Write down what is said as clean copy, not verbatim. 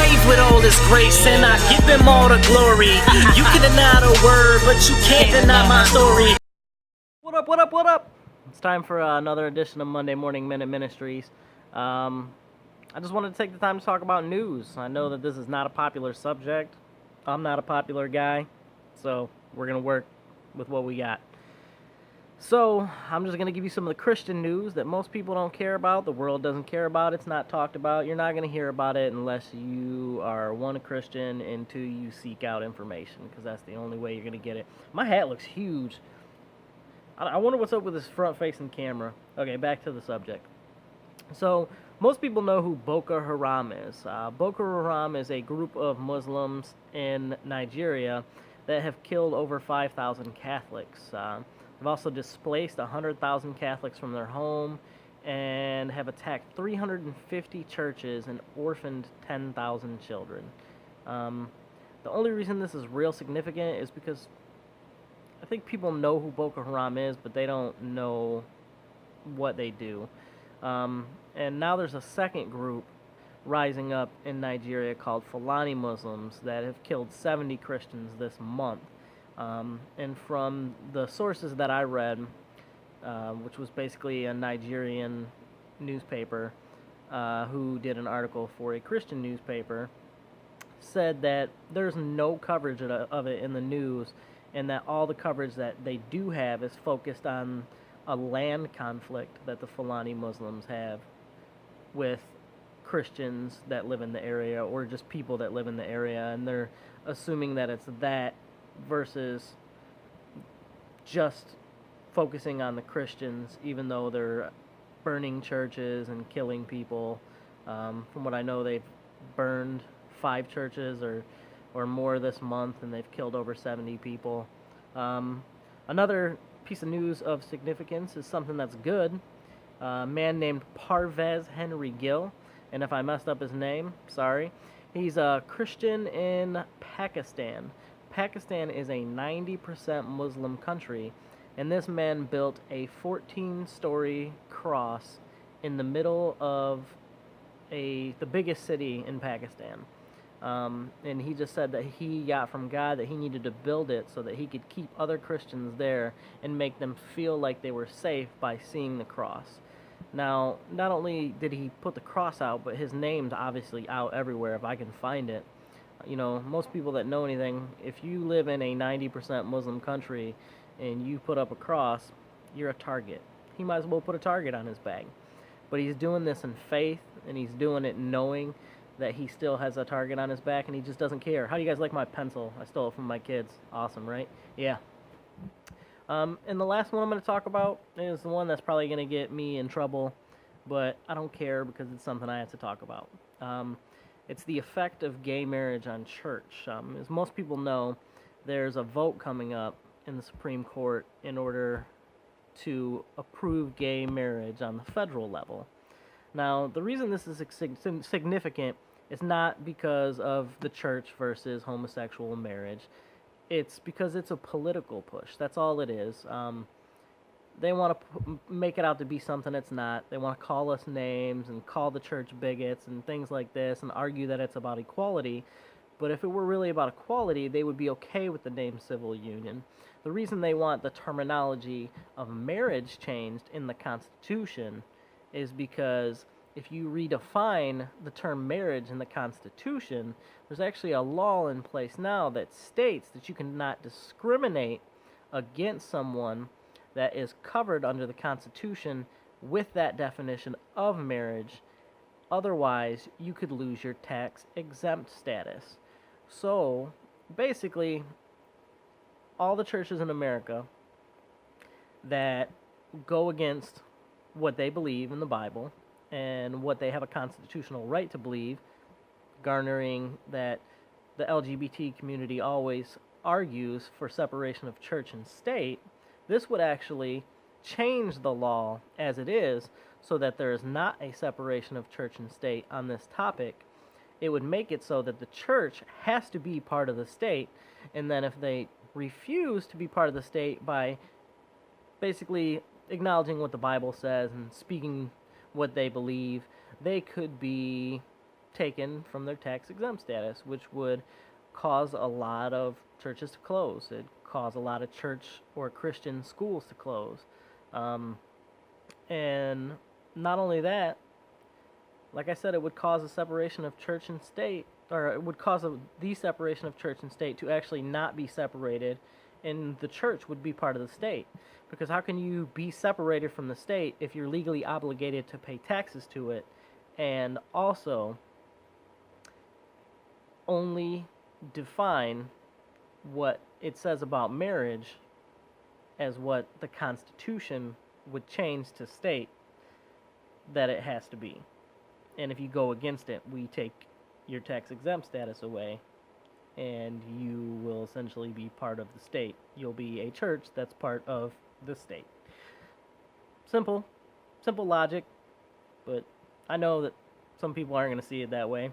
saved with all His grace, and I give Him all the glory. You can deny the word, but you can't deny my story. What up, what up, what up? It's time for another edition of Monday Morning Minute Ministries. I just wanted to take the time to talk about news. I know that this is not a popular subject. I'm not a popular guy, so we're going to work with what we got. So, I'm just going to give you some of the Christian news that most people don't care about, the world doesn't care about, it's not talked about. You're not going to hear about it unless you are, one, a Christian, and two, you seek out information, because that's the only way you're going to get it. My hat looks huge. I wonder what's up with this front-facing camera. Okay, back to the subject. So, most people know who Boko Haram is. Boko Haram is a group of Muslims in Nigeria that have killed over 5,000 Catholics. They've also displaced 100,000 Catholics from their home and have attacked 350 churches and orphaned 10,000 children. The only reason this is real significant is because I think people know who Boko Haram is, but they don't know what they do. And now there's a second group rising up in Nigeria called Fulani Muslims that have killed 70 Christians this month. And from the sources that I read, which was basically a Nigerian newspaper who did an article for a Christian newspaper, said that there's no coverage of it in the news, and that all the coverage that they do have is focused on a land conflict that the Fulani Muslims have with Christians that live in the area, or just people that live in the area, and they're assuming that it's that versus just focusing on the Christians, even though they're burning churches and killing people. From what I know, they've burned 5 churches or more this month, and they've killed over 70 people. Another piece of news of significance is something that's good. A man named Parvez Henry Gill, and if I messed up his name, sorry. He's a Christian in Pakistan. Pakistan is a 90% Muslim country, and this man built a 14-story cross in the middle of the biggest city in Pakistan. And he just said that he got from God that he needed to build it so that he could keep other Christians there and make them feel like they were safe by seeing the cross. Now, not only did he put the cross out, but his name's obviously out everywhere if I can find it. You know, most people that know anything, if you live in a 90% Muslim country and you put up a cross, you're a target. He might as well put a target on his back. But he's doing this in faith, and he's doing it knowing that he still has a target on his back, and he just doesn't care. How do you guys like my pencil? I stole it from my kids. Awesome, right? Yeah. And the last one I'm going to talk about is the one that's probably going to get me in trouble, but I don't care because it's something I have to talk about. It's the effect of gay marriage on church. As most people know, there's a vote coming up in the Supreme Court in order to approve gay marriage on the federal level. Now, the reason this is significant is not because of the church versus homosexual marriage. It's because it's a political push. That's all it is. They want to make it out to be something it's not. They want to call us names and call the church bigots and things like this and argue that it's about equality. But if it were really about equality, they would be okay with the name civil union. The reason they want the terminology of marriage changed in the Constitution is because if you redefine the term marriage in the Constitution, there's actually a law in place now that states that you cannot discriminate against someone that is covered under the Constitution with that definition of marriage. Otherwise, you could lose your tax-exempt status. So, basically, all the churches in America that go against what they believe in the Bible and what they have a constitutional right to believe, garnering that the LGBT community always argues for separation of church and state, this would actually change the law as it is so that there is not a separation of church and state on this topic. It would make it so that the church has to be part of the state, and then if they refuse to be part of the state by basically acknowledging what the Bible says and speaking what they believe, they could be taken from their tax exempt status, which would cause a lot of churches to close. It'd cause a lot of church or Christian schools to close. And not only that, like I said, it would cause a separation of church and state, or it would cause the separation of church and state to actually not be separated, and the church would be part of the state. Because how can you be separated from the state if you're legally obligated to pay taxes to it, and also only define what it says about marriage as what the Constitution would change to state that it has to be? And if you go against it, we take your tax exempt status away, and you will essentially be part of the state. You'll be a church that's part of the state. Simple logic, but I know that some people aren't going to see it that way.